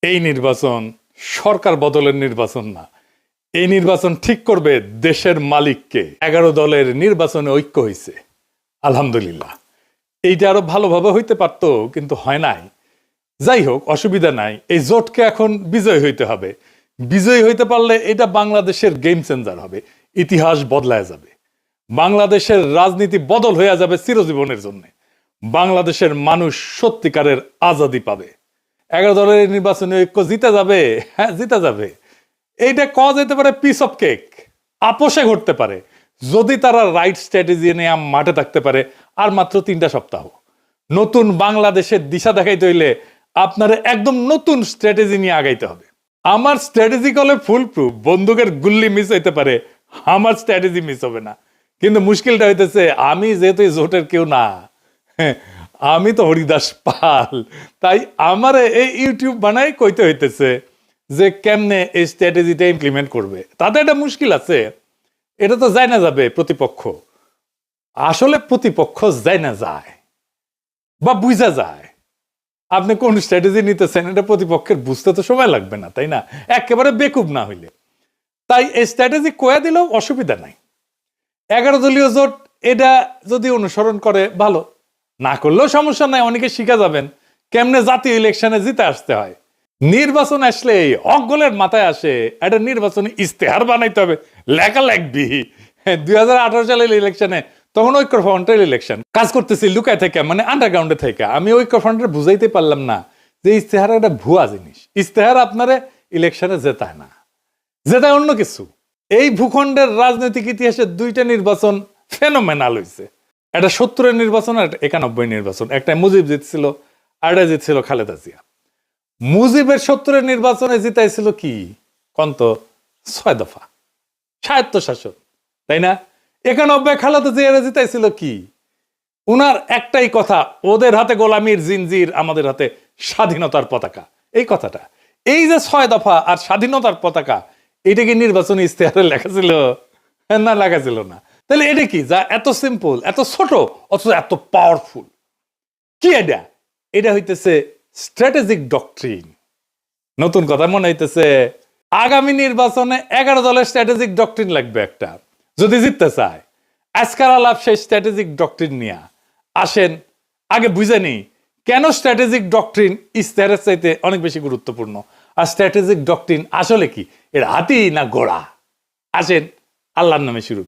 এই নির্বাচন সরকার বদলের নির্বাচন না। এই নির্বাচন ঠিক করবে দেশের মালিককে। 11 দলের নির্বাচনে ঐক্য হয়েছে, আলহামদুলিল্লাহ। এইটা আরো ভালোভাবে হইতে পারতো, কিন্তু হয় নাই। যাই হোক, অসুবিধা নাই। এই জোটকে এখন বিজয় হইতে হবে। বিজয়ী হইতে পারলে এটা বাংলাদেশের গেম চেঞ্জার হবে, ইতিহাস বদলায় যাবে, বাংলাদেশের রাজনীতি বদল হয়ে যাবে চিরজীবনের জন্য। বাংলাদেশের মানুষ সত্যিকারের আজাদি পাবে। 11 দলের নির্বাচনে ঐক্য জিতে যাবে। হ্যাঁ, জিতে যাবে। এইটা কওয়া যেতে পারে পিস অফ কেক, আপোষে ঘটতে পারে, যদি তারা রাইট স্ট্র্যাটেজি নিয়ে মাঠে থাকতে পারে। আর মাত্র 3টা সপ্তাহ। নতুন বাংলাদেশের দিশা দেখাইতে হইলে আপনার একদম নতুন স্ট্র্যাটেজি নিয়ে আগাইতে হবে। আমার স্ট্র্যাটেজি কলে ফুল প্রুফ, বন্দুকের গুল্লি মিস হইতে পারে, আমার স্ট্র্যাটেজি মিস হবে না। কিন্তু মুশকিলটা হইতেছে, আমি যেহেতু জোটের কেউ না, আমি তো হরিদাস পাল, তাই আমার এই ইউটিউব বানাই কইতে হইতেছে যে কেমনে এই স্ট্র্যাটেজিটা ইমপ্লিমেন্ট করবে। তাতে একটা মুশকিল আছে, এটা তো যায় না যাবে প্রতিপক্ষ। আসলে প্রতিপক্ষ যায় না যায় বা বুঝা যায় আপনি কোন স্ট্র্যাটেজি নিতেছেন, এটা প্রতিপক্ষের বুঝতে তো সময় লাগবে না, তাই না? একেবারে বেকুব না হইলে। তাই এই স্ট্র্যাটেজি কয়া দিলেও অসুবিধা নাই। 11 দলীয় জোট এটা যদি অনুসরণ করে ভালো, না করলেও সমস্যা নাই। অনেকে শিখা যাবেন কেমনে জাতীয় ইলেকশনে জিতে আসতে হয়। নির্বাচন আসলে অগলের মাথায় আসে একটা নির্বাচনে ইস্তেহার বানাইতে হবে, লেখা লাগবি। 2018 সালের ইলেকশনে তখন ঐক্যফ্রন্টের ইলেকশন কাজ করতেছি লুকায় থেকে, মানে আন্ডারগ্রাউন্ডে থেকে। আমি ঐক্যফ্রন্টের বুঝাইতে পারলাম না যে ইস্তেহার একটা ভুয়া জিনিস। ইস্তেহার আপনারে ইলেকশনে জেতায় না, জেতায় অন্য কিছু। এই ভূখণ্ডের রাজনৈতিক ইতিহাসে 2টা নির্বাচন ফেনোমেনাল হয়েছে। একটা 70-এর নির্বাচন আর 91 নির্বাচন। একটা মুজিব জিতছিল, আর একটা জিতছিল খালেদা জিয়া। মুজিবের 70-এর নির্বাচনে জিতাইছিল কি কন্ত 6 দফা স্বায়ত্তশাসন, তাই না? 91 খালেদা জিয়া জিতাইছিল কি? উনার একটাই কথা, ওদের হাতে গোলামির জিনজির, আমাদের হাতে স্বাধীনতার পতাকা। এই কথাটা, এই যে 6 দফা আর স্বাধীনতার পতাকা, এটা কি নির্বাচনী ইস্তেহারে লেখা ছিল? না, লেখা ছিল না। তাহলে এটা কি যা এত সিম্পল, এত ছোট, অথচ এত পাওয়ারফুল? কি এটা? এটা হইতেছে স্ট্র্যাটেজিক ডক্ট্রিন। নতুন কথা মনে হইতেছে, আগামী নির্বাচনে 11 দলের স্ট্র্যাটেজিক ডক্ট্রিন লাগবে একটা, যদি জিততে চায়। আজকাল আলাপ সেই স্ট্র্যাটেজিক ডক্ট্রিন নিয়ে আসেন। আগে বুঝে নি কেন স্ট্র্যাটেজিক ডক্ট্রিন ইস্তেহারের চাইতে অনেক বেশি গুরুত্বপূর্ণ। আর স্ট্র্যাটেজিক ডক্ট্রিন আসলে কি, এর হাতি না ঘোড়া? আসেন, আল্লাহর নামে শুরু।